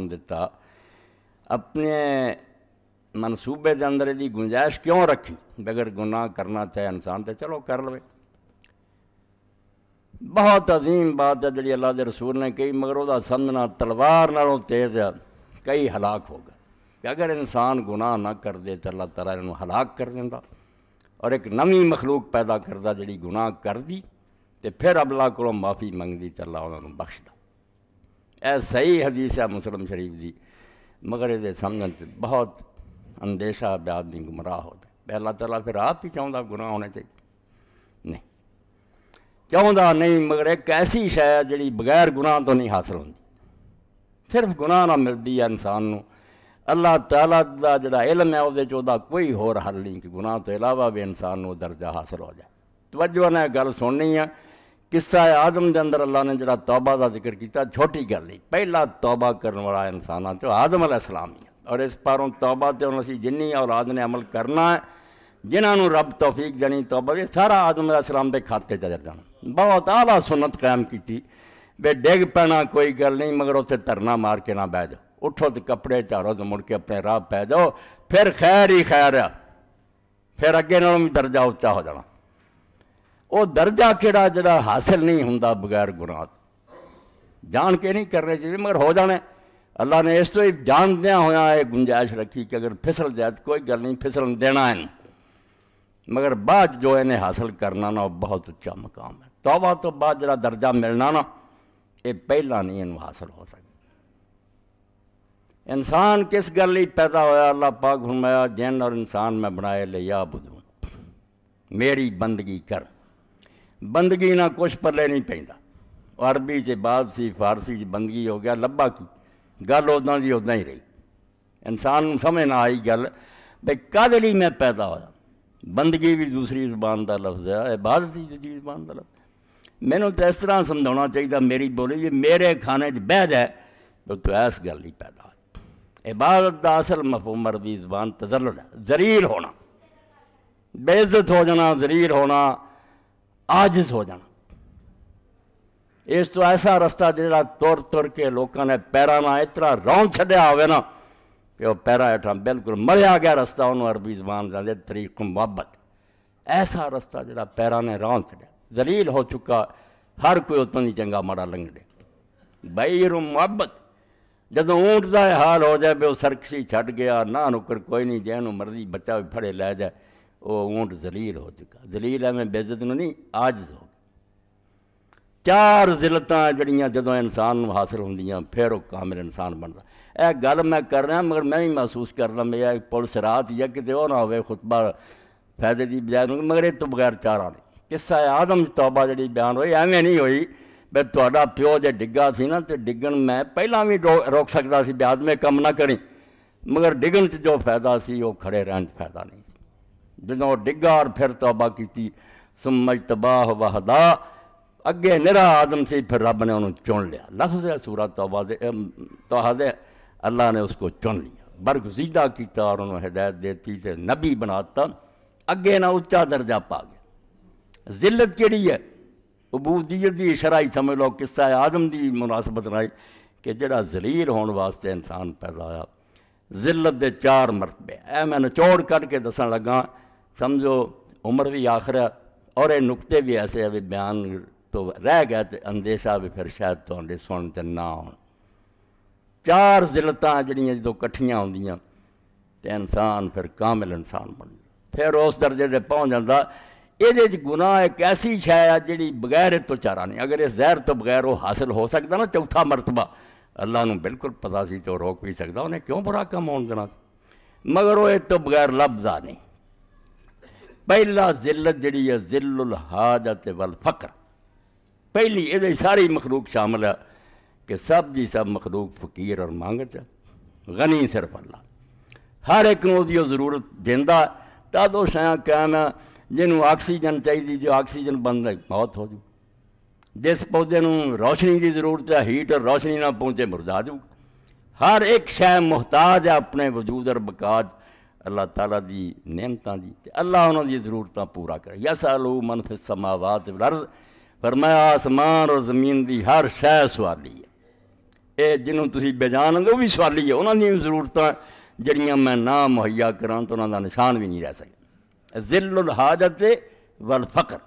حکم دیتا اپنے منصوبے دے اندر دی گنجائش کیوں رکھی؟ بغیر گناہ کرنا چاہے انسان تو چلو کر لوے. بہت عظیم بات ہے جڑی اللہ دے رسول نے کہی، مگر وہ سمجھنا تلوار نالوں تیز ہے، کئی ہلاک ہو گئے کہ اگر انسان گناہ نہ کر دے تو اللہ تعالیٰ انہوں ہلاک کر دیندا اور ایک نوی مخلوق پیدا کردہ جڑی گناہ کر دی تے پھر اللہ کو معافی منگ دی تو اللہ انہوں بخشدا. اے صحیح حدیث ہے مسلم شریف دی، مگر یہ سمجھن تے بہت اندیشہ بے آدمی گمراہ ہو جائے. اللہ تعالیٰ پھر آپ ہی چاہتا گناہ ہونے چاہیے؟ نہیں چاہتا نہیں، مگر ایک ایسی شے ہے جڑی بغیر گناہ تو نہیں حاصل ہوتی. صرف گناہ نہ ملتی ہے انسان نو. اللہ تعالیٰ دا جڑا علم ہے وہ دا کوئی ہور حل نہیں کہ گناہ تو علاوہ بھی انسان نو درجہ حاصل ہو جائے. توجہ نے گل سننی ہے. قصہ آدم دے اندر اللہ نے جڑا توبہ دا ذکر کیتا چھوٹی گل نہیں، پہلا توبہ کرنے والا انسان تو آدم علیہ السلام ہی ہے. اور اس پاروں توبہ تے ہن اسی جنی اولاد نے عمل کرنا ہے جنہاں نو رب توفیق دینی توبہ یہ سارا آدم علیہ السلام دے کھاتے چ جانا. بہت اعلیٰ سنت قائم کیتی بے ڈگ پینا کوئی گل نہیں، مگر اتنے دھرنا مار کے نہ بہ جاؤ. اٹھو تو کپڑے چارو تو مڑ کے اپنے راہ پہ جاؤ، پھر خیر ہی خیر ہے، پھر اگے نالوں بھی درجہ اچا ہو جانا. وہ درجہ کہڑا جڑا حاصل نہیں ہوندا بغیر گناہ. جان کے نہیں کرنے چاہیے مگر ہو جانے. اللہ نے اس تو ہی جاندیاں ہویا ایک گنجائش رکھی کہ اگر پھسل جائے تو کوئی گل نہیں، پھسلن دینا ہے، مگر بعد جو انہیں حاصل کرنا نا وہ بہت اچھا مقام ہے. توبہ تو بعد جڑا درجہ ملنا نا یہ پہلا نہیں انہوں حاصل ہو سکتا. انسان کس گل لی پیدا ہویا؟ اللہ پاک فرمایا جن اور انسان میں بنائے لے یا بدوں، میری بندگی کر. بندگی نہ کچھ پلے نہیں پیندا. عربی چ بات سی، فارسی چ بندگی ہو گیا، لبا کی گل اُداں دی اُداں ہی رہی. انسان سمجھ نہ آئی گل بھئی کدے لئی میں پیدا ہویا. بندگی بھی دوسری زبان دا لفظ ہے، عبادت بھی دوسری زبان دا لفظ. مینوں تو اس طرح سمجھانا چاہیے میری بولی جی میرے کھانے چ بہ جائے تو ایس گل نہیں پیدا ہوئی. عبادت دا اصل مفہوم عربی زبان تذلل ہے، ذلیل ہونا، بے عزت ہو جانا، ذلیل ہونا، عاجز ہو جانا. اس تو ایسا رستہ جڑا تر تر کے لوگوں نے پیراں نال اتنا رون چھڈیا ہوئے نا کہ وہ پیراں ہیٹھاں بالکل مریا گیا رستہ انہوں عربی زبان دے طریق محبت. ایسا رستہ جڑا پیراں نے رون چھڈیا، ذلیل ہو چکا، ہر کوئی اتوں نہیں چنگا ماڑا لنگڑے. بھائی محبت جدوں اونٹ دا حال ہو جائے بے وہ سرکشی چھڈ گیا، نہ نکر کوئی نہیں، جہنوں مرضی بچہ بھی پھڑے لے جائے، وہ اونٹ ذلیل ہو چکا. ذلیل ہے میں بے عزت نہیں، عاجز ہو. چار ذلتاں جڑیاں جدوں انسان نوں حاصل ہوندیاں پھر وہ کامل انسان بنتا. اے گل میں کر رہا مگر میں بھی محسوس کرنا میرا پل سرات یا کتے وہ نہ ہوئے خطبہ فائدے دی بجائے، مگر یہ تو بغیر چارہ نہیں. قصہ آدم توبہ جڑی بیان ہوئی ایویں نہیں ہوئی بھئی تہاڈا پیو جے ڈگا سی نا تو ڈگن میں پہلاں بھی روک سکتا سی بھی آدمی کم نہ کریں، مگر ڈگن چ جو فائدہ سی وہ کھڑے رہن چ فائدہ نہیں. جدوں وہ ڈگا اور پھر توبہ کیتی ثم اجتباہ وہدا، اگے نرا آدم سے پھر رب نے انہوں چن لیا. لفظ ہے سورہ توبہ دے اللہ نے اس کو چن لیا، برگزیدہ کیتا اور انہوں ہدایت دیتی تے نبی بناتا، اگے نہ اچا درجہ پا گیا. ذلت کیڑی ہے؟ عبودیت دی شرعی سمجھ لو. قصہ آدم دی مناسبت رائی کہ جڑا ذلیل ہون واسطے انسان پیدا ہوا. ذلت دے چار مرتبے اے میں نچوڑ کر کے دسن لگا، سمجھو عمر بھی آخر ہے اور یہ نقطے بھی ایسے ابھی بیان تو رہ گیا تو اندیشہ بھی پھر شاید تو سن تے نہ ہون. چار ذلتاں جڑیاں جدوں کٹھیاں ہوندیاں تے انسان پھر کامل انسان بن جائے، پھر اس درجے دے پہنچ جاتا. یہ گناہ ایک ایسی شے ہے جڑی بغیر تو چارہ نہیں. اگر اس زہر تو بغیر وہ حاصل ہو سکتا نا چوتھا مرتبہ، اللہ نو بالکل پتہ سی تو روک بھی سکتا، انہیں کیوں برا کام ہون دینا، مگر وہ تو بغیر لفظہ نہیں. پہلا ذلت جڑی ہے ذل الحاجت والفقر، پہلی یہ ساری مخلوق شامل ہے کہ سب دی سب مخلوق فقیر اور مانگت ہے، غنی صرف اللہ. ہر ایک نو دی ضرورت دیندہ تا دو شیاں قائم ہے. جنہوں آکسیجن چاہیے جو آکسیجن بند ہے موت ہو جائے. جس پودے نوں روشنی کی ضرورت ہے ہیٹ اور روشنی نہ پہنچے مرجا جاؤ. ہر ایک شے محتاج ہے اپنے وجود اور بقات اللہ تعالیٰ دی نعمتاں دی. اللہ انہوں دی ضرورتاں پورا کرے. یسألہ من فی السماوات والارض، فرمایا آسمان اور زمین دی ہر شے سوالی ہے. یہ جنہوں تسی بےجان ہوں وہ بھی سوالی ہے، انہوں نے ضرورتاں جڑیاں میں نہ مہیا کراں تو انہوں کا نشان بھی نہیں رہ سکتا۔ ذل الحاجت والفقر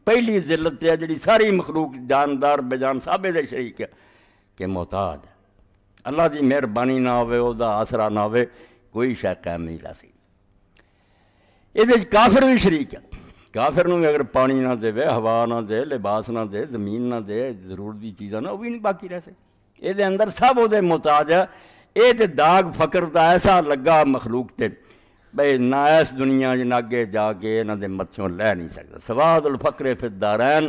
پہلی ذلت ہے جڑی ساری مخلوق جاندار بےجان سابے دے شریک ہے کہ محتاج ہے، اللہ دی مہربانی نہ ہوئے، او دا آسرا نہ ہوئے، کوئی شے قائم نہیں رہ سکتی۔ یہ کافر بھی شریک ہے، کافر نو بھی اگر پانی نہ دے، ہوا نہ دے، لباس نہ دے، زمین نہ دے، ضرورت دی چیزاں نہ، وہ بھی نہیں باقی رہ سکتی۔ یہ اندر سب وہ محتاج ہے۔ یہ تے داغ فقر دا ایسا لگا مخلوق تے بھئی نہ اس دنیا جن اگے جا کے انہاں دے متھیوں لے نہیں سکتا۔ سواد الفقر فی الدارین،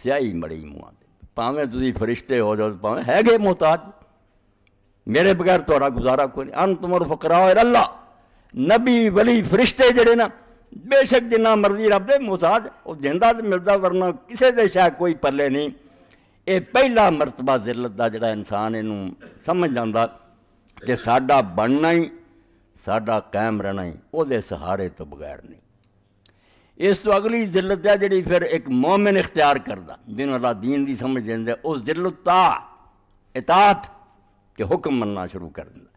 سیاہی مڑی منہ تے، پاویں تسی فرشتے ہو جاؤ پاویں ہے گے محتاج، میرے بغیر تہاڈا گزارا کوئی نہیں۔ انتم الفقراء الی اللہ، نبی ولی فرشتے جڑے نا بے شک جنہ مرضی رب دے محتاج، وہ دیندہ تے ملدا، ورنہ کسے دے شاہ کوئی پلے نہیں۔ یہ پہلا مرتبہ ذلت دا جڑا انسان انہوں سمجھ جاندا کہ ساڈا بننا ہی، ساڈا قائم رہنا ہی وہ دے سہارے تو بغیر نہیں۔ اس تو اگلی ذلت ہے جڑی پھر ایک مومن اختیار کردہ جنہوں اللہ دین دی سمجھ دیندے، وہ ذلت اطاعت کہ حکم مننا شروع کر دینا۔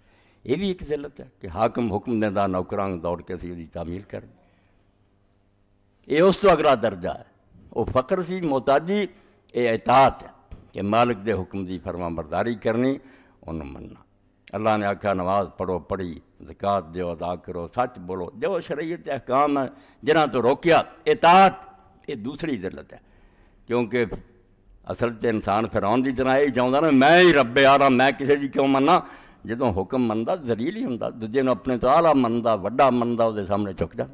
یہ بھی ایک ذلت ہے کہ حاکم حکم دیندہ نوکراں دوڑ کے اسی دی تعمیل کر دیں۔ یہ اس تو اگلا درجہ ہے، وہ فقر سی، محتاجی، یہ اطاعت ہے کہ مالک دے حکم دی فرمان برداری کرنی، انہوں مننا۔ اللہ نے آکھا نماز پڑھو، پڑھی، زکوٰۃ دیو، ادا کرو، سچ بولو، جو شریعت احکام ہے جنہاں تو روکیا، اطاعت، یہ دوسری ذلت ہے۔ کیونکہ اصل تے انسان فرعون دی طرح یہ چاہتا نا میں ہی رب آ رہا، میں کسی دی کیوں مننا؟ جدوں حکم مندا ذلیل ہی ہوندا، دوجے نوں اپنے تو اعلیٰ مندا، وڈا مندا، وہ دے سامنے چک جا۔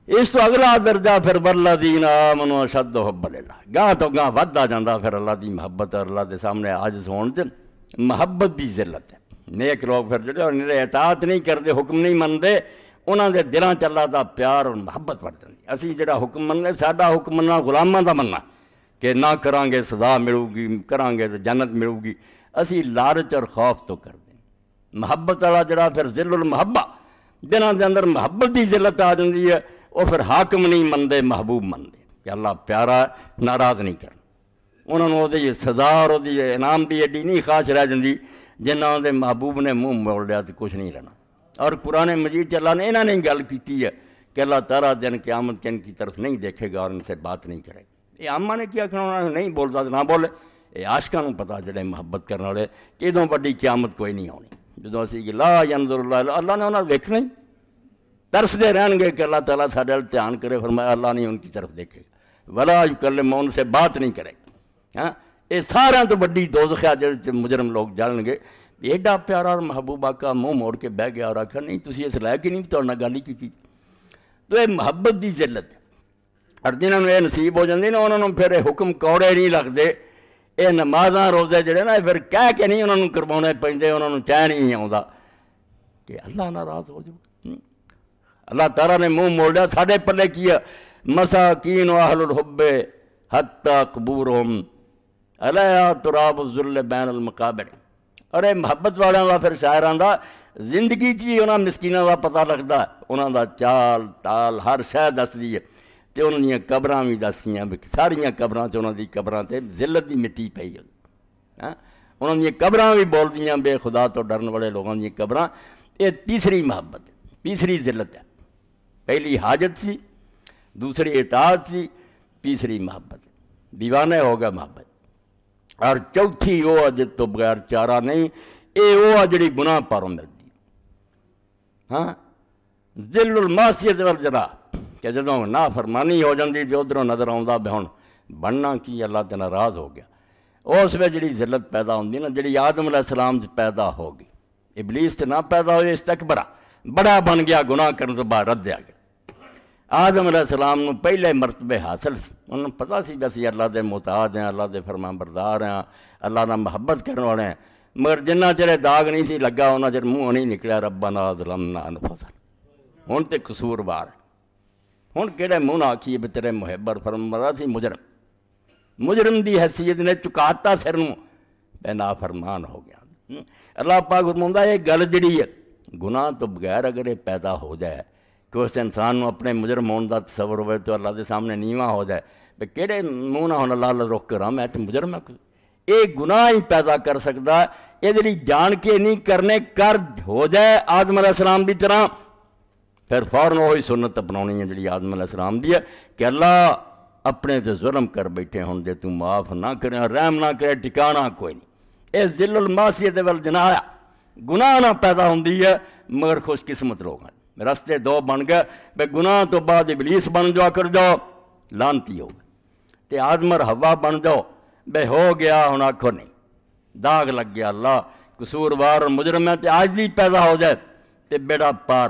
اس تو اگلا درجہ پھر والذین آمنوا اشد حبا للہ، گاہ تو گاہ ودتا جاندہ پھر اللہ دی محبت اور اللہ دے سامنے عاجز ہون تے محبت دی ذلت ہے۔ نیک لوگ پھر جڑے انہیں اطاعت نہیں کرتے، حکم نہیں منتے، انہاں دے دلاں چ اللہ دا پیار اور محبت بڑھ جاندی۔ اسی جڑا حکم مننے، ساڈا حکم مننا غلاماں دا مننا کہ نہ کریں گے سزا ملو گی، کریں گے تو جنت ملو گی، اسی لالچ اور خوف تو کر دیں۔ محبت والا جڑا پھر ذل المحبہ جنہاں دے اندر محبت دی ذلت آ جاندی ہے، وہ پھر حاکم نہیں مندے، محبوب مندے کہ اللہ پیارا ہے، ناراض نہیں کرنا۔ انہوں نے وہ سزا اور وہ انعام بھی ایڈی نہیں خاص رہ جاندی جنہاں دے محبوب نے منہ موڑ لیا تو کچھ نہیں رہنا۔ اور قرآن مجید اللہ نے انہوں نے گل کی ہے کہ اللہ تعالیٰ دن قیامت کے ان کی طرف نہیں دیکھے گا اور ان سے بات نہیں کرے گا۔ یہ عامہ نے کیا کہنا، انہوں نے نہیں بولتا تو نہ بولے۔ یہ عاشقاں نوں پتہ جڑے محبت کرنے والے کہ ادوں بڑی قیامت کوئی نہیں آنی، جدوں اسی کہ لا ینظر اللہ، اللہ نے انہوں نے ویکھنا ہی، ترسدے رہن گے کہ اللہ تعالیٰ ساڈے ول دھیان کرے۔ فرمایا اللہ نہیں ان کی طرف دیکھے گا، ولا یکلمہ، ان سے بات نہیں کرے گا۔ ہاں یہ سارا تو بڑی دوزخ ہے جڑے مجرم لوگ جلن گے۔ ایڈا پیارا اور محبوب آقا منہ موڑ کے بہ گیا اور آخر نہیں تسی اس لائق ہی نہیں تہاڈے نال گل ہی کی۔ تو یہ محبت دی ذلت ہے۔ اور جنہوں نے یہ نصیب ہو جاندی نا انہوں نے پھر حکم کوڑے نہیں لگتے، یہ نمازاں روزے جڑے نا پھر کہہ کے نہیں انہوں نے کروانے پیندے، انہوں نے چین ہی نہیں آوندا کہ اللہ ناراض ہو جائے۔ اللہ تعالیٰ نے منہ موڑ لیا، ساڈے پلے کیا مساکین و اہل الحب حتی قبورہم علیہا تراب الذل بین المقابر۔ اور یہ محبت والوں کا پھر شاعراں دا زندگی چ بھی انہاں مسکیناں دا پتہ لگتا ہے، انہاں دا چال ٹال ہر شے دسدی ہے، تے انہاں دیاں قبراں بھی دسدیاں، ساریاں قبراں تے انہاں دی قبراں تے ذلت دی مٹی پئی ہے۔ ہاں انہاں دیاں قبراں بھی بولدیاں بے خدا تو ڈرن والے لوگوں دیاں قبراں۔ یہ تیسری محبت ہے، تیسری ذلت ہے۔ پہلی حاجت سی، دوسری اطاعت سی، تیسری محبت، دیوانے ہو گیا محبت۔ اور چوتھی وہ جت تو بغیر چارہ نہیں، یہ وہ جڑی گناہ پاروں ملتی۔ ہاں ذل المعصیت والجراح کہ جدوں نافرمانی ہو جاندی جو ادھروں نظر آوندا بھی ہن بننا کی اللہ تے ناراض ہو گیا، اس میں جڑی ذلت پیدا ہوندی نا، جڑی آدم علیہ السلام سے پیدا ہوگی، ابلیس تے نہ پیدا ہوئے استکبرا، بڑا بن گیا، گناہ کرنے تو بعد رد آ گیا۔ آدم علیہ السلام نو پہلے مرتبے حاصل سی، انہوں نے پتہ سی کہ اللہ دے محتاج ہیں، اللہ دے فرمان بردار ہیں، اللہ نال محبت کرنے والے ہیں، مگر جنہ چر داغ نہیں سی لگا انہاں چر منہ نہیں نکلیا ربنا ظلمنا انفسنا۔ ہن تے قصوروار ہے، ہن کہڑے منہ نہ آکھیے بھی تیرے محب اور فرمان بردار سی مجرم دی حیثیت نے چکاتا سر نوں، بے نافرمان ہو گیا۔ اللہ پاک فرماوندا یہ گل جڑی ہے گناہ تو بغیر اگر یہ پیدا ہو جائے کہ اس انسان نو اپنے مجرم ہون دا تصور ہوئے تو اللہ دے سامنے نیواں ہو جائے، بے کہڑے منہ نہ ہن اللہ رخ کراں میں تے مجرم ہے، یہ گناہ ہی پیدا کر سکتا ہے، یہ جان کے نہیں کرنے، کر ہو جائے آدم علیہ السلام کی طرح، پھر فوراً وہی سنت اپناؤنی ہے جی آدم علیہ السلام دی ہے کہ اللہ اپنے تے ظلم کر بیٹھے ہوں دے تو معاف نہ کرے، رحم نہ کرے، ٹھکانا کوئی نہیں۔ یہ ذل المعصیت وال جناح گناہ نہ پیدا ہوندی ہے، مگر خوش قسمت لوگ ہیں، رستے دو بن گئے، بے گناہ تو بعد ابلیس بن جا کر جاؤ لانتی ہو گئے، تے آدم اور حوا بن جاؤ، بے ہو گیا ہن آکھو نہیں، داغ لگ گیا، اللہ قصوروار اور مجرم ہے، تے عاجزی پیدا ہو جائے تے بیڑا پار